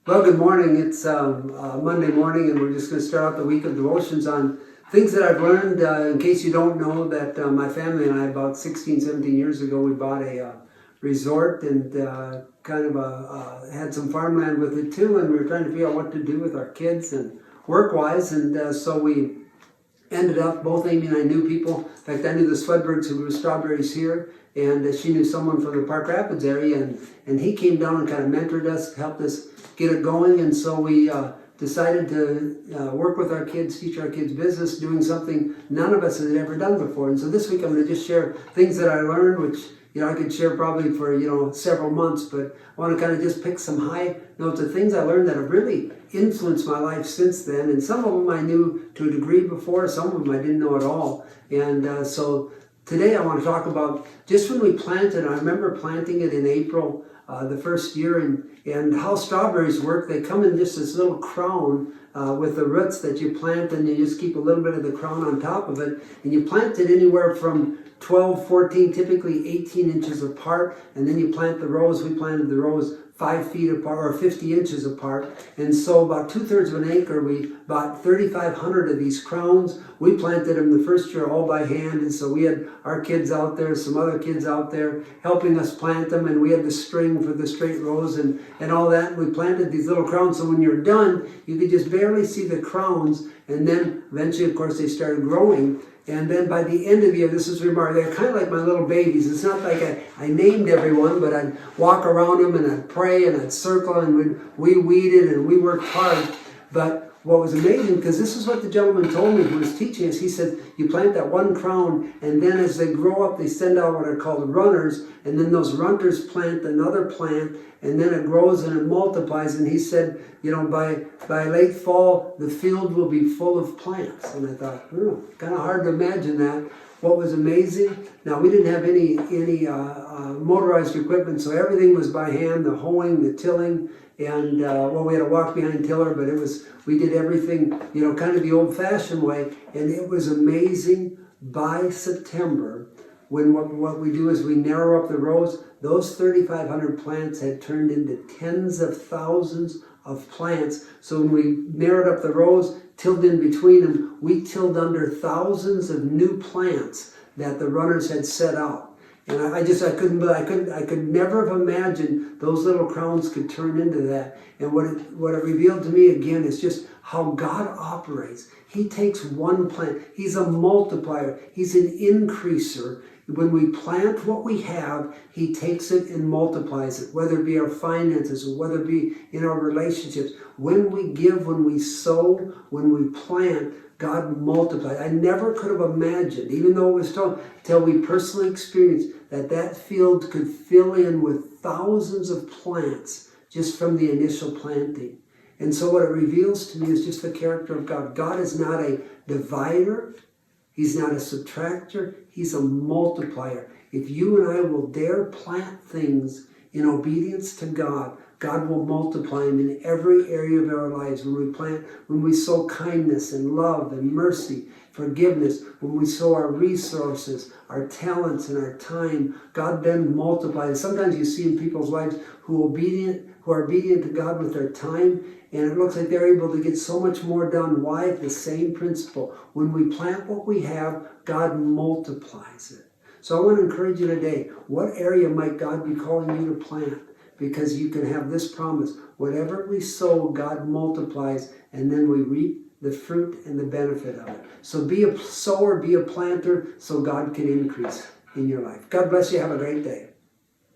Well, good morning. It's Monday morning, and we're just going to start out the week of devotions on things that I've learned. In case you don't know, that my family and I, about 16, 17 years ago, we bought a resort and had some farmland with it too, and we were trying to figure out what to do with our kids and work-wise, and so we ended up, both Amy and I knew people. In fact, I knew the Swedbergs who grew strawberries here, and she knew someone from the Park Rapids area, and he came down and kind of mentored us, helped us get it going, and so we decided to work with our kids, teach our kids business, doing something none of us had ever done before. And so this week I'm going to just share things that I learned, which I could share probably for several months, but I want to kind of just pick some high notes of things I learned that have really influenced my life since then. And some of them I knew to a degree before, some of them I didn't know at all. And so today I want to talk about just when we planted. I remember planting it in April the first year, and how strawberries work. They come in just this little crown with the roots that you plant, and you just keep a little bit of the crown on top of it, and you plant it anywhere from 12, 14, typically 18 inches apart, and then you plant the rows. We planted the rows 5 feet apart or 50 inches apart, and so about 2/3 of an acre, we bought 3,500 of these crowns. We planted them the first year all by hand, and so we had our kids out there, some other kids out there helping us plant them, and we had the string for the straight rows and all that. We planted these little crowns, so when you're done, you could just barely see the crowns, and then eventually, of course, they started growing. And then by the end of the year, this is remarkable, they're kind of like my little babies. It's not like I named everyone, but I'd walk around them and I'd pray and I'd circle, and we weeded and we worked hard. But what was amazing, because this is what the gentleman told me who was teaching us, he said, you plant that one crown, and then as they grow up, they send out what are called runners, and then those runners plant another plant, and then it grows and it multiplies. And he said, by late fall, the field will be full of plants. And I thought, kind of hard to imagine that. What was amazing, now we didn't have any motorized equipment, so everything was by hand, the hoeing, the tilling, and we had a walk-behind tiller, but we did everything, kind of the old-fashioned way, and it was amazing. By September, when what we do is we narrow up the rows, those 3,500 plants had turned into tens of thousands of plants. So when we narrowed up the rows, tilled in between them, we tilled under thousands of new plants that the runners had set out. And I could never have imagined those little crowns could turn into that. And what it revealed to me again is just how God operates. He takes one plant. He's a multiplier. He's an increaser. When we plant what we have, He takes it and multiplies it, whether it be our finances or whether it be in our relationships. When we give, when we sow, when we plant, God multiplied. I never could have imagined, even though it was told, till we personally experienced that field could fill in with thousands of plants just from the initial planting. And so what it reveals to me is just the character of God. God is not a divider. He's not a subtractor. He's a multiplier. If you and I will dare plant things in obedience to God, God will multiply them in every area of our lives. When we sow kindness and love and mercy, forgiveness, when we sow our resources, our talents, and our time, God then multiplies. Sometimes you see in people's lives who are obedient to God with their time, and it looks like they're able to get so much more done. Why? The same principle. When we plant what we have, God multiplies it. So I want to encourage you today, what area might God be calling you to plant? Because you can have this promise. Whatever we sow, God multiplies, and then we reap the fruit and the benefit of it. So be a sower, be a planter, so God can increase in your life. God bless you. Have a great day.